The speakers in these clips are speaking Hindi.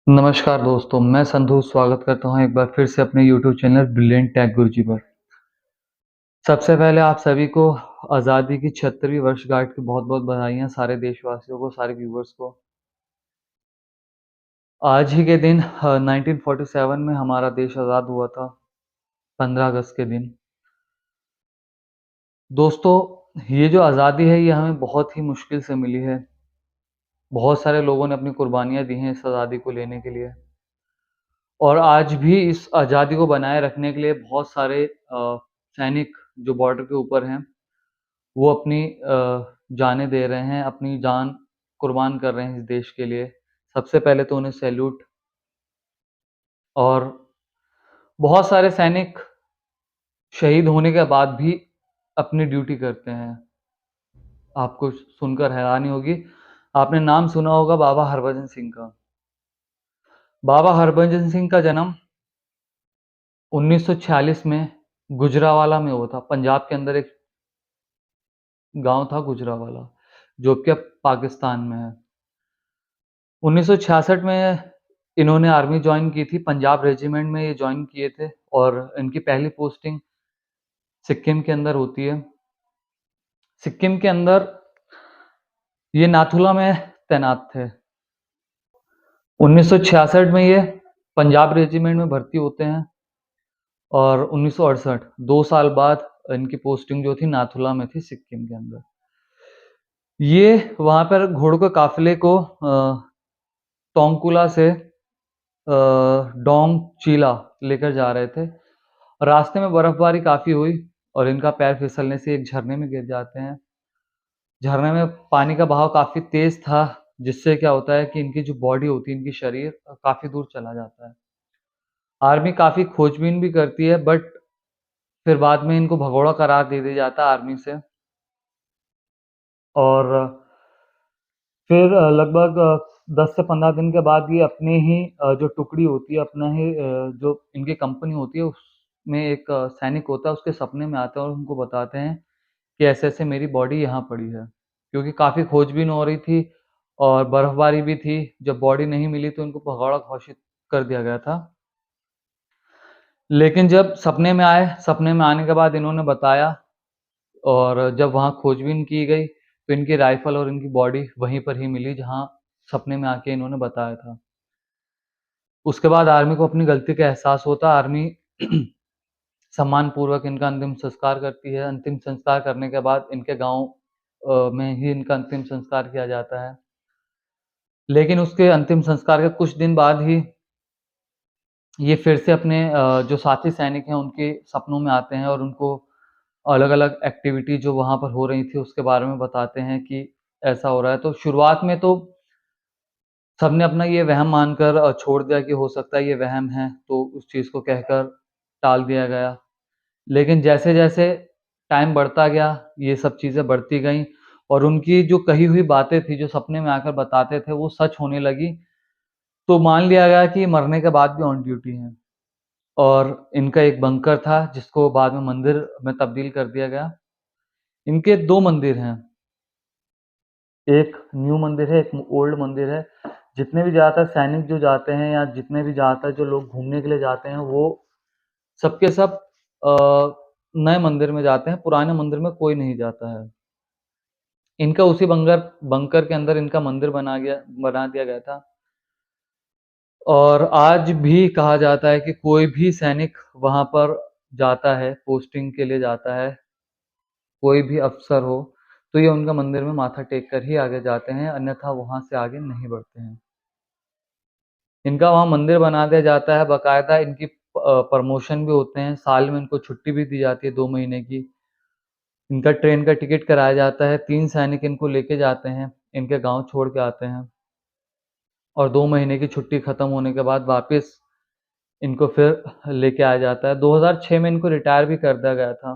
नमस्कार दोस्तों, मैं संधू स्वागत करता हूं एक बार फिर से अपने YouTube चैनल ब्रिलियंट टेक गुरुजी पर। सबसे पहले आप सभी को आज़ादी की 76वीं वर्षगांठ की बहुत-बहुत बधाइयाँ सारे देशवासियों को, सारे व्यूअर्स को। आज ही के दिन 1947 में हमारा देश आज़ाद हुआ था, 15 अगस्त के दिन। दोस्तों, ये जो आज़ादी है, ये हमें बहुत ही मुश्किल से मिली है। बहुत सारे लोगों ने अपनी कुर्बानियाँ दी हैं इस आज़ादी को लेने के लिए। और आज भी इस आज़ादी को बनाए रखने के लिए बहुत सारे सैनिक जो बॉर्डर के ऊपर हैं, वो अपनी जानें दे रहे हैं, अपनी जान कुर्बान कर रहे हैं इस देश के लिए। सबसे पहले तो उन्हें सैल्यूट। और बहुत सारे सैनिक शहीद होने के बाद भी अपनी ड्यूटी करते हैं। आपको सुनकर हैरानी होगी, आपने नाम सुना होगा बाबा हरभजन सिंह का। बाबा हरभजन सिंह का जन्म 1946 में गुजरांवाला में हुआ था। पंजाब के अंदर एक गाँव था गुजरांवाला, जो कि अब पाकिस्तान में है। 1966 में इन्होंने आर्मी जॉइन की थी, पंजाब रेजिमेंट में ये जॉइन किए थे और इनकी पहली पोस्टिंग सिक्किम के अंदर होती है। सिक्किम के अंदर ये नाथुला में तैनात थे। 1966 में ये पंजाब रेजिमेंट में भर्ती होते हैं और 1968 2 साल बाद इनकी पोस्टिंग जो थी नाथुला में थी सिक्किम के अंदर। ये वहाँ पर घोड़ों के काफ़िले को तोंगकुला से डोंग चीला लेकर जा रहे थे। रास्ते में बर्फबारी काफ़ी हुई और इनका पैर फिसलने से एक झरने में गिर जाते हैं। झरने में पानी का बहाव काफ़ी तेज़ था, जिससे क्या होता है कि इनकी जो बॉडी होती है, इनकी शरीर काफ़ी दूर चला जाता है। आर्मी काफ़ी खोजबीन भी करती है, बट फिर बाद में इनको भगोड़ा करार दे दिया जाता है आर्मी से। और फिर लगभग 10 से 15 दिन के बाद ये अपनी ही जो टुकड़ी होती है, अपना ही जो इनकी कंपनी होती है, उसमें एक सैनिक होता है, उसके सपने में आते हैं और उनको बताते हैं कि ऐसे-ऐसे मेरी बॉडी यहाँ पड़ी है। क्योंकि काफ़ी खोजबीन हो रही थी और बर्फबारी भी थी। जब बॉडी नहीं मिली तो इनको भगौड़ा घोषित कर दिया गया था। लेकिन जब सपने में आए, सपने में आने के बाद इन्होंने बताया और जब वहाँ खोजबीन की गई, तो इनकी राइफ़ल और इनकी बॉडी वहीं पर ही मिली जहाँ सपने में आके इन्होंने बताया था। उसके बाद आर्मी को अपनी गलती का एहसास होता है। आर्मी सम्मानपूर्वक इनका अंतिम संस्कार करती है। अंतिम संस्कार करने के बाद इनके गाँव में ही इनका अंतिम संस्कार किया जाता है। लेकिन उसके अंतिम संस्कार के कुछ दिन बाद ही ये फिर से अपने जो साथी सैनिक हैं उनके सपनों में आते हैं और उनको अलग-अलग एक्टिविटी जो वहाँ पर हो रही थी उसके बारे में बताते हैं कि ऐसा हो रहा है। तो शुरुआत में तो सबने अपना ये वहम मानकर छोड़ दिया कि हो सकता है ये वहम है, तो उस चीज़ को कहकर टाल दिया गया। लेकिन जैसे-जैसे टाइम बढ़ता गया, ये सब चीज़ें बढ़ती गईं और उनकी जो कही हुई बातें थी, जो सपने में आकर बताते थे, वो सच होने लगी। तो मान लिया गया कि मरने के बाद भी ऑन ड्यूटी हैं और इनका एक बंकर था, जिसको बाद में मंदिर में तब्दील कर दिया गया। इनके 2 मंदिर हैं, एक न्यू मंदिर है, एक ओल्ड मंदिर है। जितने भी ज़्यादातर सैनिक जो जाते हैं या जितने भी ज़्यादातर जो लोग घूमने के लिए जाते हैं, वो सब के सब नए मंदिर में जाते हैं, पुराने मंदिर में कोई नहीं जाता है। इनका उसी बंकर के अंदर इनका मंदिर बना दिया गया था। और आज भी कहा जाता है कि कोई भी सैनिक वहाँ पर जाता है, पोस्टिंग के लिए जाता है, कोई भी अफ़सर हो, तो ये उनका मंदिर में माथा टेक कर ही आगे जाते हैं, अन्यथा वहाँ से आगे नहीं बढ़ते हैं। इनका वहाँ मंदिर बना दिया जाता है, बाकायदा इनकी प्रमोशन भी होते हैं, साल में इनको छुट्टी भी दी जाती है 2 महीने की। इनका ट्रेन का टिकट कराया जाता है, 3 सैनिक इनको लेके जाते हैं, इनके गाँव छोड़ के आते हैं और 2 महीने की छुट्टी खत्म होने के बाद वापस इनको फिर लेके आया जाता है। 2006 में इनको रिटायर भी कर दिया गया था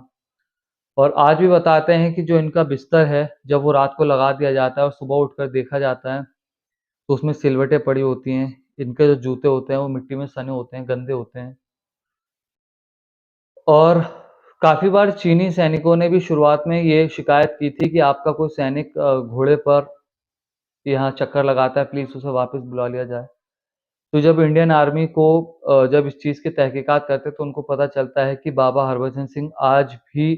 और आज भी बताते हैं कि जो इनका बिस्तर है, जब वो रात को लगा दिया जाता है और सुबह उठकर देखा जाता है, तो उसमें सिलवटें पड़ी होती हैं। इनके जो जूते होते हैं, वो मिट्टी में सने होते हैं, गंदे होते हैं। और काफ़ी बार चीनी सैनिकों ने भी शुरुआत में ये शिकायत की थी कि आपका कोई सैनिक घोड़े पर यहाँ चक्कर लगाता है, प्लीज़ उसे वापस बुला लिया जाए। तो जब इंडियन आर्मी को जब इस चीज़ की तहकीकात करते तो उनको पता चलता है कि बाबा हरभजन सिंह आज भी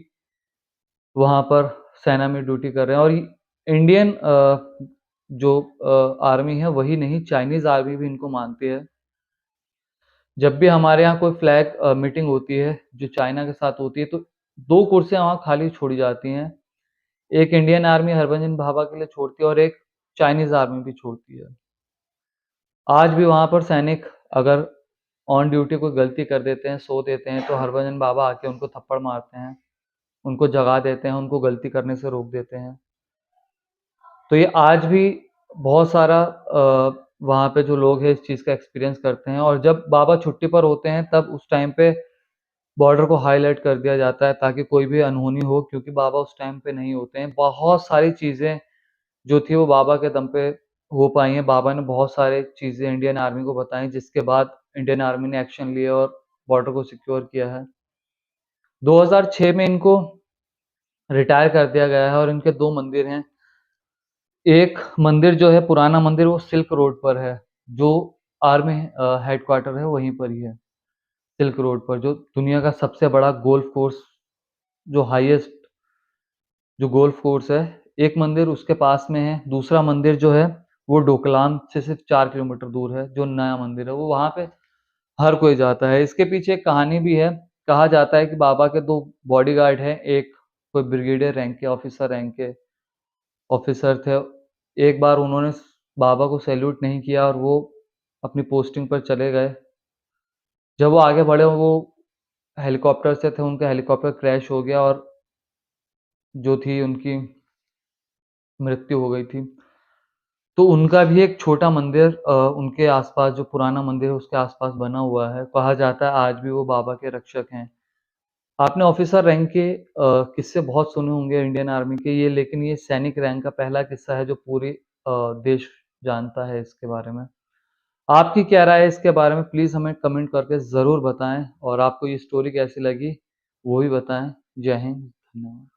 वहाँ पर सेना में ड्यूटी कर रहे हैं और इंडियन जो आर्मी है वही नहीं, चाइनीज़ आर्मी भी इनको मानती है। जब भी हमारे यहाँ कोई फ्लैग मीटिंग होती है, जो चाइना के साथ होती है, तो 2 कुर्सियाँ वहाँ खाली छोड़ी जाती हैं। एक इंडियन आर्मी हरभजन बाबा के लिए छोड़ती है और एक चाइनीज़ आर्मी भी छोड़ती है। आज भी वहाँ पर सैनिक अगर ऑन ड्यूटी कोई गलती कर देते हैं, सो देते हैं, तो हरभजन बाबा आके उनको थप्पड़ मारते हैं, उनको जगा देते हैं, उनको गलती करने से रोक देते हैं। तो ये आज भी बहुत सारा वहाँ पे जो लोग हैं इस चीज़ का एक्सपीरियंस करते हैं और जब बाबा छुट्टी पर होते हैं तब उस टाइम पे बॉर्डर को हाइलाइट कर दिया जाता है ताकि कोई भी अनहोनी हो क्योंकि बाबा उस टाइम पे नहीं होते हैं। बहुत सारी चीज़ें जो थी वो बाबा के दम पे हो पाई हैं। बाबा ने बहुत सारी चीज़ें इंडियन आर्मी को बताई जिसके बाद इंडियन आर्मी ने एक्शन लिया और बॉर्डर को सिक्योर किया है। 2006 में इनको रिटायर कर दिया गया है और इनके 2 मंदिर हैं। एक मंदिर जो है पुराना मंदिर वो सिल्क रोड पर है, जो आर्मी हेडक्वार्टर है वहीं पर ही है, सिल्क रोड पर जो दुनिया का सबसे बड़ा गोल्फ कोर्स जो हाईएस्ट जो गोल्फ कोर्स है, एक मंदिर उसके पास में है, दूसरा मंदिर जो है वो डोकलाम से सिर्फ 4 किलोमीटर दूर है, जो नया मंदिर है, वो वहाँ पे हर कोई जाता है। इसके पीछे एक कहानी भी है, कहा जाता है कि बाबा के 2 बॉडीगार्ड हैं, एक कोई ब्रिगेडियर रैंक के ऑफिसर रैंक के ऑफिसर थे। एक बार उन्होंने बाबा को सैल्यूट नहीं किया और वो अपनी पोस्टिंग पर चले गए। जब वो आगे बढ़े वो हेलीकॉप्टर से थे, उनका हेलीकॉप्टर क्रैश हो गया और जो थी उनकी मृत्यु हो गई थी। तो उनका भी एक छोटा मंदिर उनके आस-पास जो पुराना मंदिर है उसके आस-पास बना हुआ है। कहा जाता है आज भी वो बाबा के रक्षक हैं। आपने ऑफिसर रैंक के किस्से बहुत सुने होंगे इंडियन आर्मी के ये लेकिन ये सैनिक रैंक का पहला किस्सा है जो पूरी देश जानता है इसके बारे में। आपकी क्या राय है इसके बारे में? प्लीज़ हमें कमेंट करके ज़रूर बताएँ और आपको ये स्टोरी कैसी लगी, वो भी बताएँ। जय हिंद, धन्यवाद।